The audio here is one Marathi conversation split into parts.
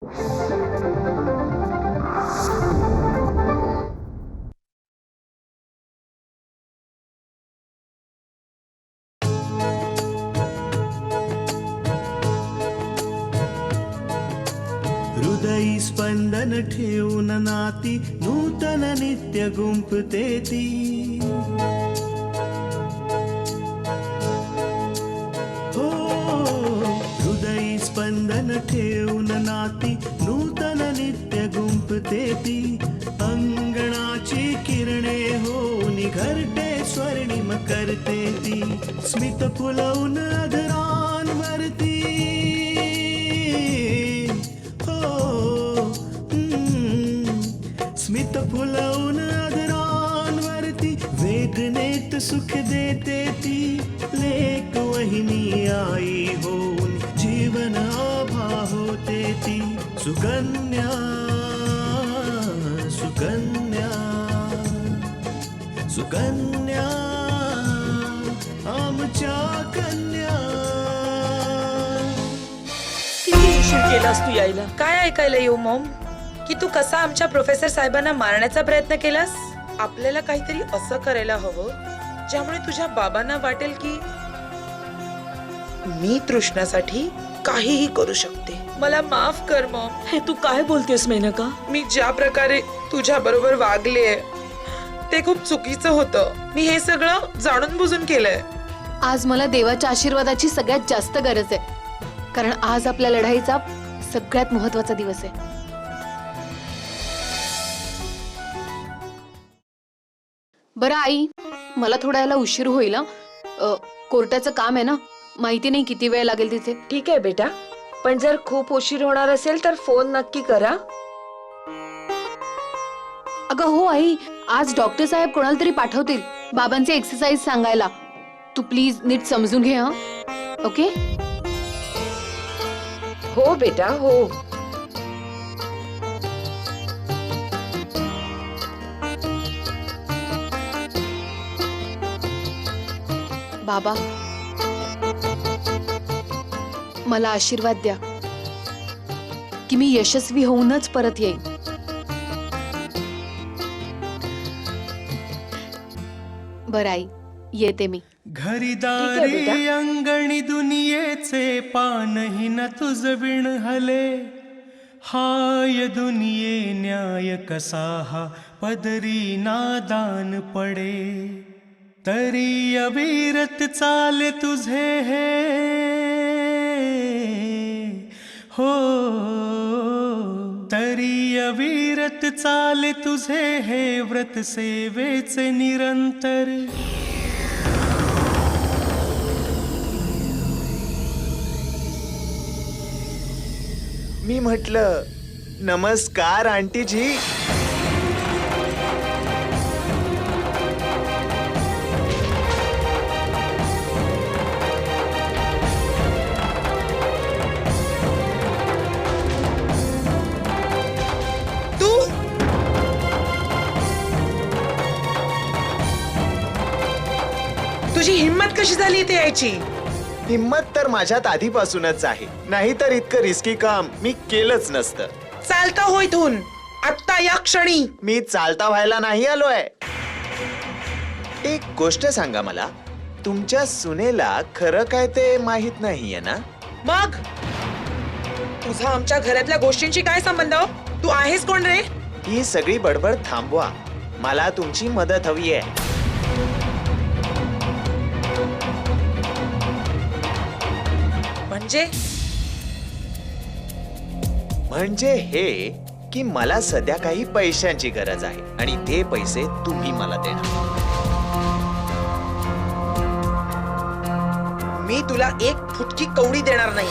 हृदयी स्पंदन ठेवून नाती नूतन नित्य गुंफते ती. हो हृदयी स्पंदन ठेवून नाती नूतन नित्य गुंफते ती. अंगणाची किरणे होऊन घरटे स्वर्णिम करते ती. स्मित फुलवून अधरांवरती स्मित फुलवून अधरांवरती वेदनेत सुख देते ती. लेक वहिनी आई होऊन जीवन आभा होते ती. सुकन्या सुकन्या सुकन्या आमच्या कन्या. किती उशीर केलास तू यायला? काय ऐकायला येऊ मॉम? की तू कसा आमच्या प्रोफेसर साहेबांना मारण्याचा प्रयत्न केलास? आपल्याला काहीतरी असं करायला हवं ज्यामुळे तुझ्या बाबांना वाटेल की मी तृष्णासाठी काहीही करू शकते. मला माफ कर मॉम. हे तू काय बोलतेस मेनका? मी ज्या प्रकारे तुझ्या बरोबर वागले ते खूप चुकीचं होतं. मी हे सगळं जाणून बुजून केलंय. आज मला देवाच्या आशीर्वादाची सगळ्यात जास्त गरज आहे, कारण आज आपल्या लढाईचा सगळ्यात महत्त्वाचा दिवस आहे. बरं आई, मला थोडा याला उशीर होईल. कोर्टाचं काम आहे ना, माहिती नाही किती वेळ लागेल तिथे. ठीक आहे बेटा, पण जर खूप उशीर होणार असेल तर फोन नक्की करा. अगं हो आई, आज डॉक्टर साहेब कोणाला तरी पाठवतील बाबांचे एक्सरसाइज सांगायला. तू प्लीज नीट समजून घे. हा ओके? हो बेटा हो. बाबा, मला आशीर्वाद द्या की मी यशस्वी होऊनच परत येईन. बरं आई, येते मी. घरीदारी अंगणी दुनियेचे पानही न तुझ विण हले. हाय दुनिये न्याय कसा हा पदरी नादान पडे. तरी अविरत चाले तुझे हे हो. तरी अविरत चाले तुझे हे व्रत सेवेचे निरंतर. मी म्हटलं नमस्कार आंटीजी. तुझी हिम्मत कशी झाली इथे यायची? हिम्मत तर माझ्यात आधीपासूनच आहे, नाहीतर इतकं रिस्की काम मी केलंच नसतं. चालता हो इथून आत्ता या क्षणी. मी चालता व्हायला नाही आलोय. एक गोष्ट सांगा मला, तुमच्या सुनेला खरं काय ते माहित नाहीये ना? मग तुझा आमच्या घरातल्या गोष्टींशी काय संबंध? तू आहेस कोण रे? ही सगळी बडबड थांबवा, मला तुमची मदत हवी आहे. म्हणजे हे की मला सध्या काही पैशांची गरज आहे आणि ते पैसे तुम्ही मला देणार. मी तुला एक फुटकी कवडी देणार नाही.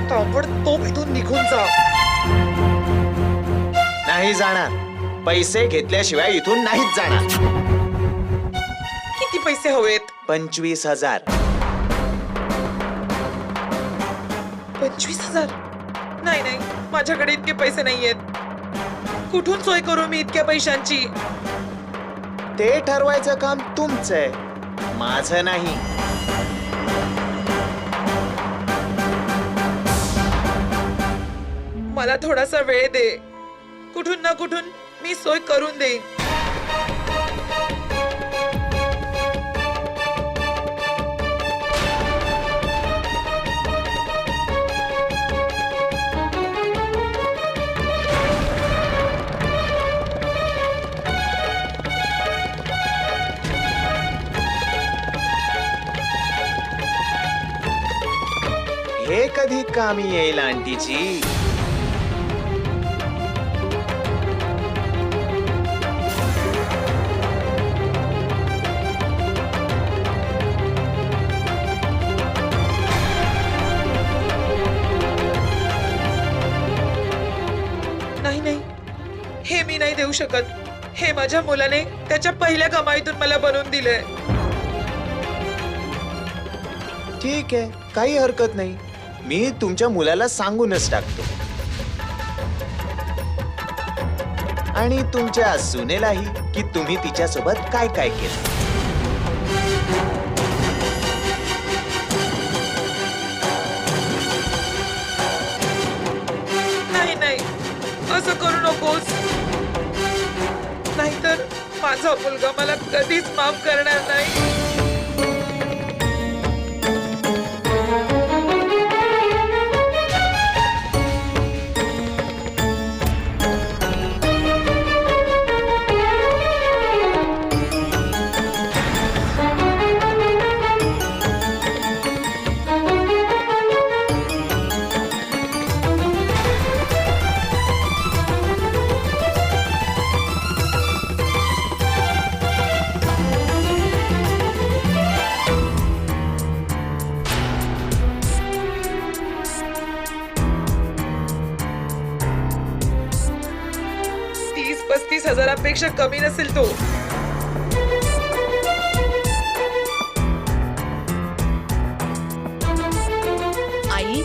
ताबडतोब इथून निघून जा. नाही जाणार. पैसे घेतल्याशिवाय इथून नाहीच जाणार. किती पैसे हवेत? 25,000. 25,000? नाही नाही, माझ्याकडे इतके पैसे नाहीयेत. कुठून सोय करू मी इतक्या पैशांची? ते ठरवायचं काम तुमचं आहे, माझं नाही. मला थोडासा वेळ दे. कुठून ना कुठून मी सोय करून देईन. हे कधी कामी येईल आंटीची? नाही नाही, हे मी नाही देऊ शकत. हे माझ्या मुलाने त्याच्या पहिल्या कमाईतून मला बनवून दिलंय. ठीक आहे, काही हरकत नाही. मी तुमच्या मुलाला सांगूनच टाकतो. आणि तुमच्या सुनेलाही की तुम्ही तिच्यासोबत काय काय केलं. नाही नाही, असं करू नकोस. नाहीतर माझा मुलगा मला कधीच माफ करणार नाही. हजारापेक्षा कमी नसेल तो. आई,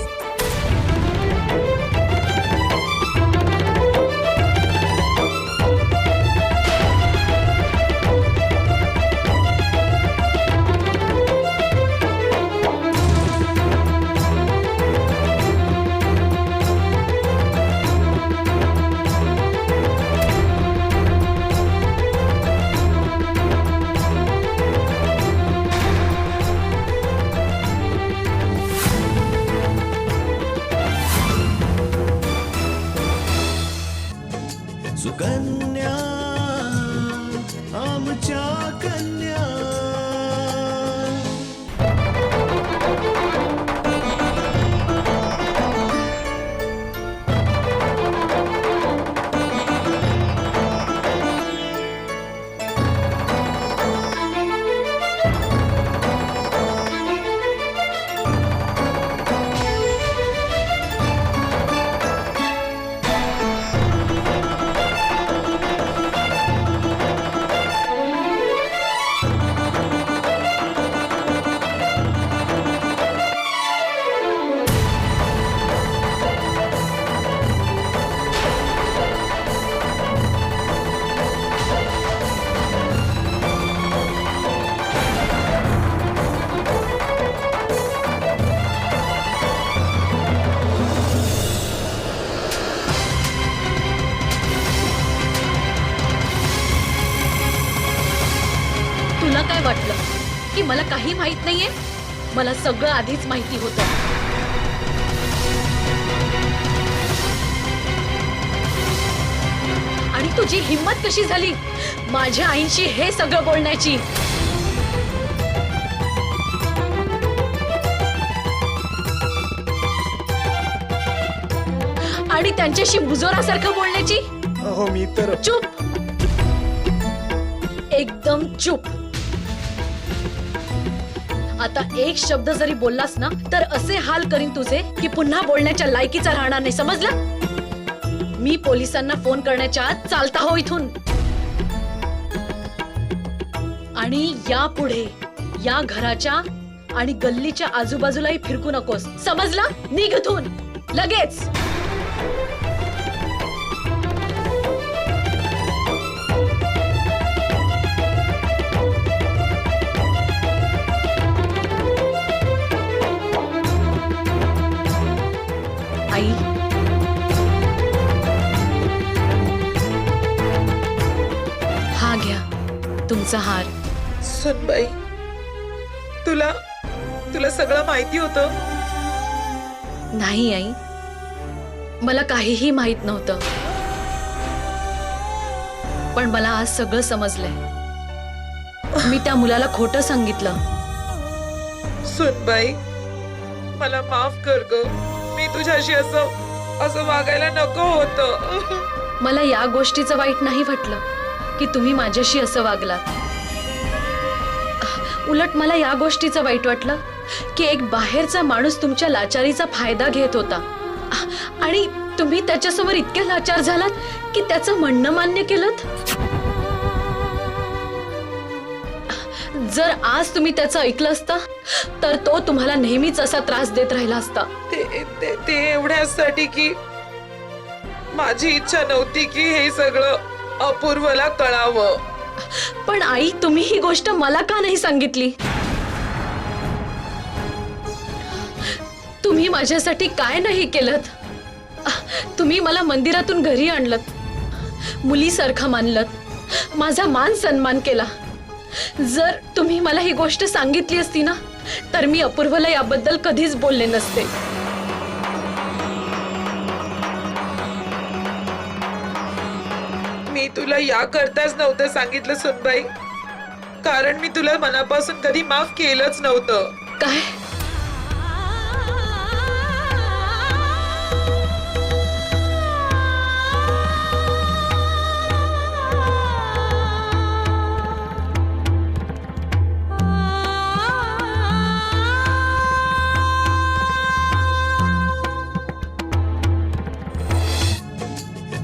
सुकन्या आमच्या कन्या. तुला काय वाटलं की मला काही माहित नाहीये? मला सगळं आधीच माहिती होतं. आणि तुझी हिम्मत कशी झाली माझ्या आईशी हे सगळं बोलण्याची? आणि त्यांच्याशी मुजोरासारखं बोलण्याची? हो, मी तर चुप, एकदम चुप. आता एक शब्द जरी बोललास ना तर असे हाल करीन तुझे की पुन्हा बोलण्याच्या लायकीचा राहणार नाही, समजलं? मी पोलिसांना फोन करण्याच्या आत चालता हो इथून. आणि यापुढे या घराच्या आणि गल्लीच्या आजूबाजूलाही फिरकू नकोस, समजलं? निघ इथून लगेच. आई, तुमचा हार. सुनबाई, तुला तुला सगळं माहिती होतं? नाही आई, मला काहीही माहित नव्हतं, पण मला आज सगळं समजलंय. मी त्या मुलाला खोटं सांगितलं. सुनबाई, मला माफ कर ग. मी तुझ्याशी असं वागायला नको होतं. मला या गोष्टीचं वाईट नाही वाटलं की तुम्ही माझ्याशी असं वागलात. उलट मला या गोष्टीचं वाईट वाटलं की एक बाहेरचा माणूस तुमच्या लाचारीचा फायदा घेत होता आणि तुम्ही त्याच्यासमोर इतके लाचार झालात की त्याचं म्हणणं मान्य केलंत. जर आज तुम्ही त्याचं ऐकलं असतं तर तो तुम्हाला नेहमीच असा त्रास देत राहिला असता. ते एवढ्यासाठी की माझी इच्छा नव्हती की हे सगळं अपूर्वला कळावं. पण आई, तुम्ही ही गोष्ट मला का नाही सांगितली? तुम्ही माझ्यासाठी काय नाही केलत? तुम्ही मला मंदिरातून घरी आणलत, मुलीसारखं मानलत, माझा मान सन्मान केला. जर तुम्ही मला ही गोष्ट सांगितली असती ना तर मी अपूर्वला याबद्दल कधीच बोलले नसते. मी तुला या करताच नव्हतं सांगितलं सुनबाई, कारण मी तुला मनापासून कधी माफ केलंच नव्हतं. काय?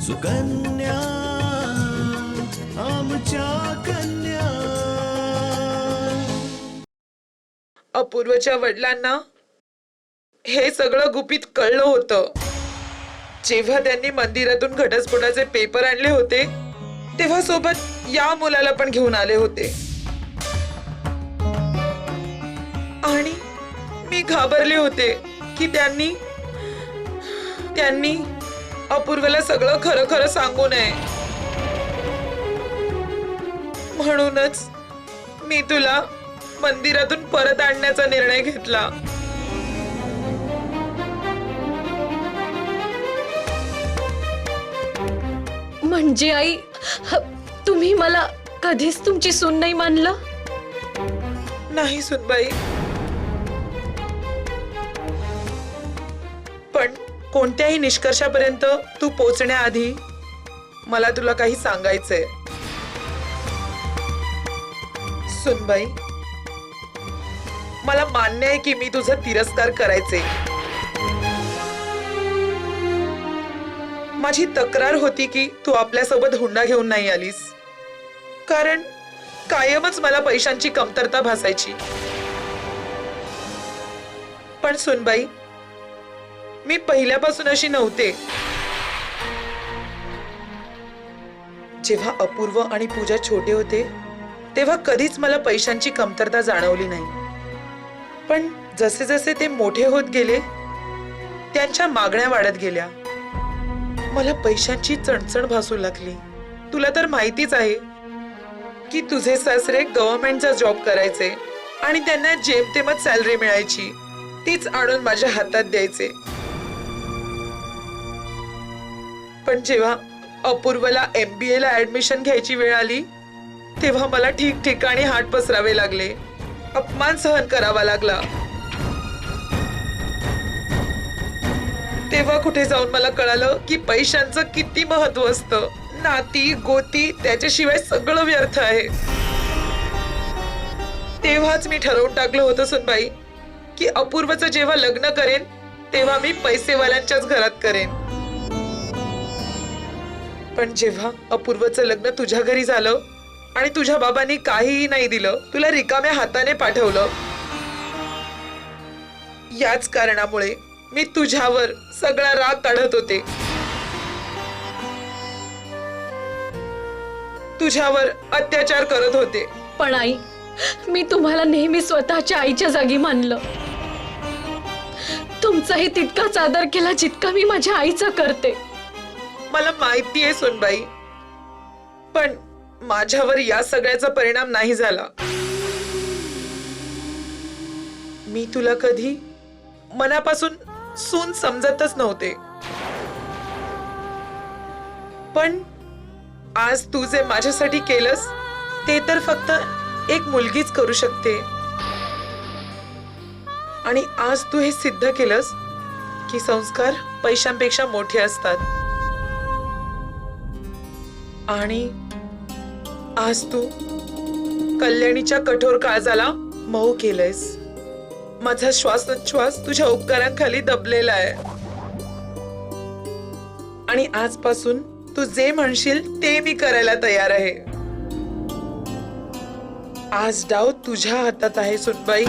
सुकन्या आमच्या कन्या. अपूर्वच्या वडिलांना हे सगळं गुपित कळलं होतं. जेव्हा त्यांनी मंदिरातून घटस्फोटाचे पेपर आणले होते तेव्हा सोबत या मुलाला पण घेऊन आले होते आणि मी घाबरले होते की त्यांनी अपूर्वेला सगळं खरं खरं सांगू नये. म्हणूनच मी तुला मंदिरातून परत आणण्याचा निर्णय घेतला. म्हणजे आई, तुम्ही मला कधीच तुमची सून नाही मानलं? नाही सुनबाई, पण कोणत्याही निष्कर्षापर्यंत तू पोहोचण्याआधी मला तुला काही सांगायचंय. सुनबाई, मला मान्य आहे की मी तुझा तिरस्कार करायचे. माझी तक्रार होती की तू आपल्यासोबत हुंडा घेऊन नाही आलीस, कारण कायमच मला पैशांची कमतरता भासायची. पण सुनबाई, मी पहिल्यापासून अशी नव्हते. जेव्हा अपूर्व आणि पूजा छोटे होते तेव्हा कधीच मला पैशांची कमतरता जाणवली नाही. पण जसे जसे ते मोठे होत गेले त्यांच्या मागण्या वाढत गेल्या. मला पैशांची चणचण भासू लागली. तुला तर माहितीच आहे की तुझे सासरे गव्हर्नमेंटचा जॉब करायचे आणि त्यांना जेमतेमच सॅलरी मिळायची, तीच आणून माझ्या हातात द्यायचे. पण जेव्हा अपूर्वला MBA ला ऍडमिशन घ्यायची वेळ आली तेव्हा मला ठिकठिकाणी हात पसरावे लागले, अपमान सहन करावा लागला. तेव्हा कुठे जाऊन मला कळालं की पैशांचं किती महत्व असतं. नाती गोती त्याच्याशिवाय सगळं व्यर्थ आहे. तेव्हाच मी ठरवून टाकलं होतं सुनबाई की अपूर्वचं जेव्हा लग्न करेन तेव्हा मी पैसेवाल्यांच्याच घरात करेन. पण जेव्हा अपूर्वचं लग्न तुझ्या घरी झालं आणि तुझ्या बाबांनी काहीही नाही दिलं, तुला रिकाम्या हाताने पाठवलं, याच कारणामुळे मी तुझ्यावर सगळा राग काढत होते. तुझ्यावर अत्याचार करत होते. पण आई, मी तुम्हाला नेहमी स्वतःच्या आईच्या जागी मानलं. तुमचाही तितकाच आदर केला जितका मी माझ्या आईचा करते. मला माहिती आहे सुनबाई, पण माझ्यावर या सगळ्याचा परिणाम नाही झाला. मी तुला कधी मनापासून सून समजतच नव्हते, पण आज तू जे माझ्यासाठी केलंस ते तर फक्त एक मुलगीच करू शकते. आणि आज तू हे सिद्ध केलंस की संस्कार पैशांपेक्षा मोठे असतात. आणि आज तू कल्याणीच्या कठोर काळजाला मऊ केलंयस. माझा श्वासोच्छ्वास तुझ्या उपकारांखाली दबलेला आहे. आणि आजपासून तू जे म्हणशील ते मी करायला तयार आहे. आज डाव तुझ्या हातात आहे सुनबाई.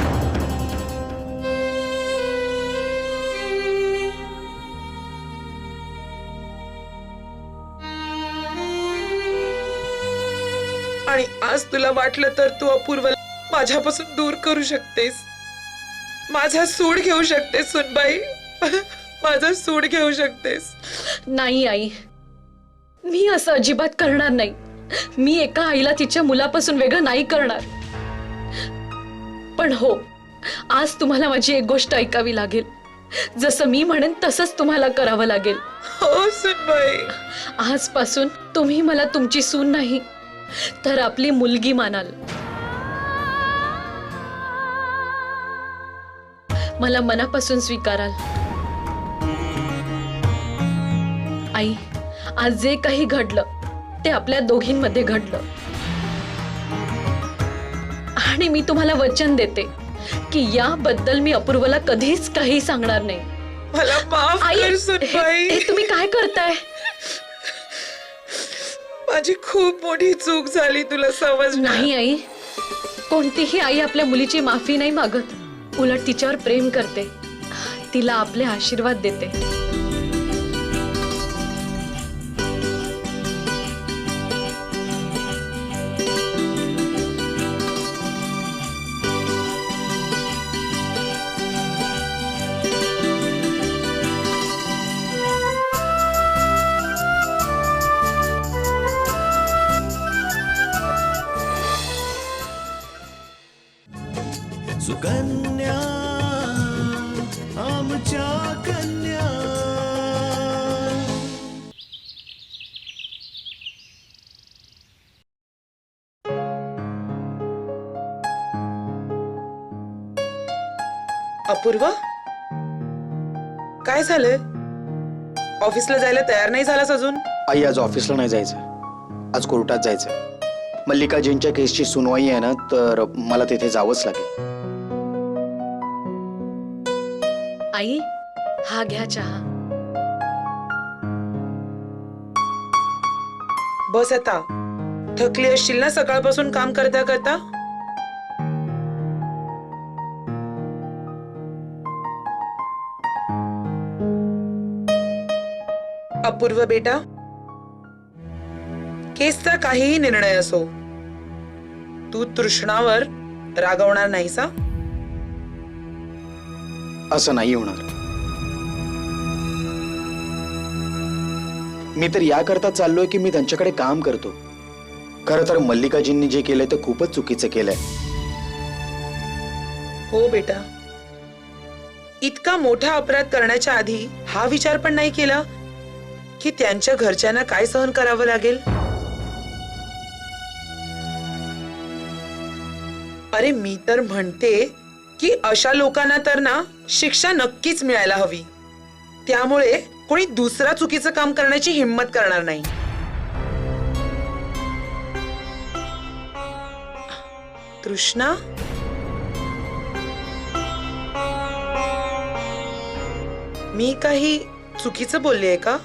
आणि आज तुला वाटलं तर तू अपूर्वला माझ्यापासून दूर करू शकतेस. माझा सूड घेऊ शकतेस सुनबाई. माझा सूड घेऊ शकतेस. नाही आई, मी असं अजिबात करणार नाही. मी एका आईला तिच्या मुलापासून वेगळं नाही करणार. पण हो, आज तुम्हाला माझी एक गोष्ट ऐकावी लागेल. जसं मी म्हणेन तसंच तुम्हाला करावं लागेल. हो सुनबाई. आजपासून तुम्ही मला तुमची सून नाही तर आपली मुलगी मानाल. मला मनापासून स्वीकाराल. आई, आज जे काही घडलं ते आपल्या दोघींमध्ये घडलं. आणि मी तुम्हाला वचन देते की याबद्दल मी अपूर्वला कधीच काही सांगणार नाही. मला माफ आई, कर सुनबाई. हे तुम्ही काय करताय? माझी खूप मोठी चूक झाली, तुला समजणार नाही आई, कोणतीही आई आपल्या मुलीची माफी नाही मागत. उलट तिच्यावर प्रेम करते, तिला आपले आशीर्वाद देते. सुकन्या आमच्या कन्या. अपूर्व, काय झालंय? ऑफिसला जायला तयार नाही झालास अजून? आई, आज ऑफिसला नाही जायचं. आज कोर्टात जायचंय. मल्लिकाजींच्या केसची सुनवाई आहे ना, तर मला तिथे जावंच लागेल. आई, हा घ्या चहा. बस आता. थकली असशील ना सकाळपासून काम करता करता. अपूर्व बेटा, केसचा काहीही निर्णय असो, तू तृष्णावर रागवणार नाहीस हा? असं नाही होणार. मी तर याकरता चाललोय की मी त्यांच्याकडे काम करतो. खरं तर मल्लिकाजींनी जे केलंय ते खूपच चुकीचं केलंय. हो बेटा, इतका मोठा अपराध करण्याच्या आधी हा विचार पण नाही केला की त्यांच्या घरच्यांना काय सहन करावं लागेल. अरे मी तर म्हणते की अशा लोकांना तर ना शिक्षा नक्कीच मिळायला हवी. त्यामुळे कोणी दुसरा चुकीचं काम करण्याची हिम्मत करणार नाही. तृष्णा, मी काही चुकीचं बोललीये का?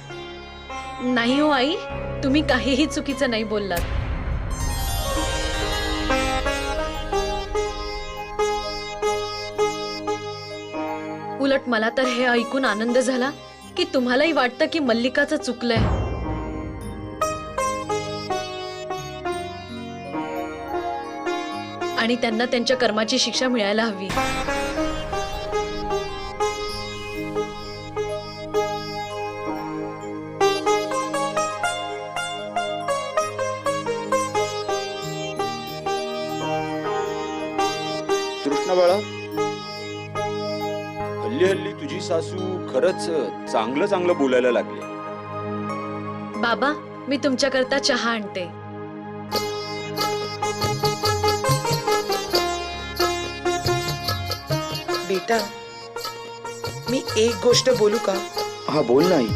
नाही हो आई, तुम्ही काहीही चुकीचं नाही बोललात. उलट मला तर हे ऐकून आनंद झाला की तुम्हालाही वाटतं की मल्लिकाचं चुकलंय. आणि त्यांना त्यांच्या कर्माची शिक्षा मिळायला हवी. हल्ली हल्ली तुझी सासू खरंच चांगलं चांगलं बोलायला लागली. बाबा, मी तुमच्याकरता चहा आणते. बेटा, मी एक गोष्ट बोलू का? हा बोल ना आई.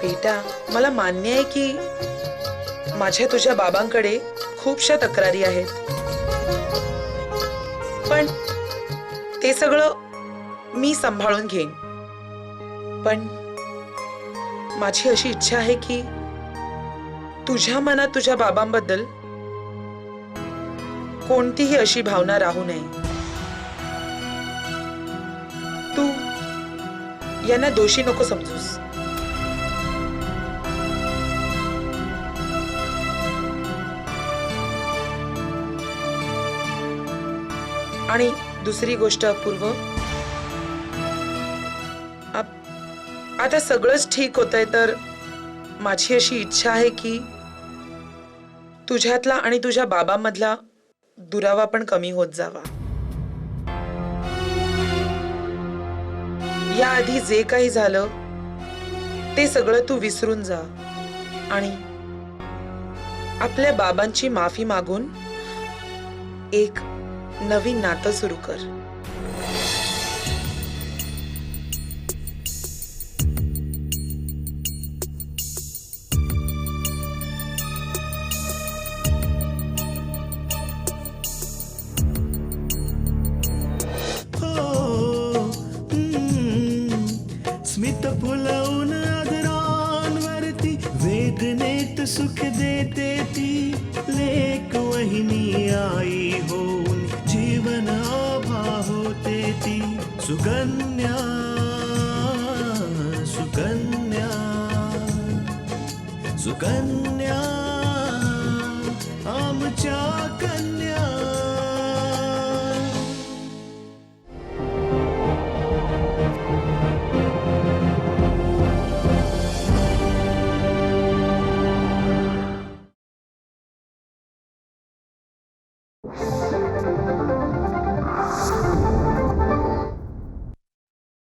बेटा, मला मान्य आहे की माझ्या तुझ्या बाबांकडे खूपशा तक्रारी आहेत, पण ते सगळं मी सांभाळून घेईन. पण माझी अशी इच्छा आहे की तुझ्या मनात तुझ्या बाबांबद्दल कोणतीही अशी भावना राहू नये. तू यांना दोषी नको समजूस. आणि दुसरी गोष्ट अपूर्व, आता सगळंच ठीक होतंय, तर माझी अशी इच्छा आहे की तुझ्यातला आणि तुझ्या बाबांमधला दुरावा पण कमी होत जावा. याआधी जे काही झालं ते सगळं तू विसरून जा आणि आपल्या बाबांची माफी मागून एक नवीन नातं सुरू कर. स्मित फुलवून आदरांवरती वेदनेत सुख देते ती लेक वहिनी आई होऊन जीवन आभा होते ती. सुकन्या सुकन्या सुकन्या आमच्या कन्या.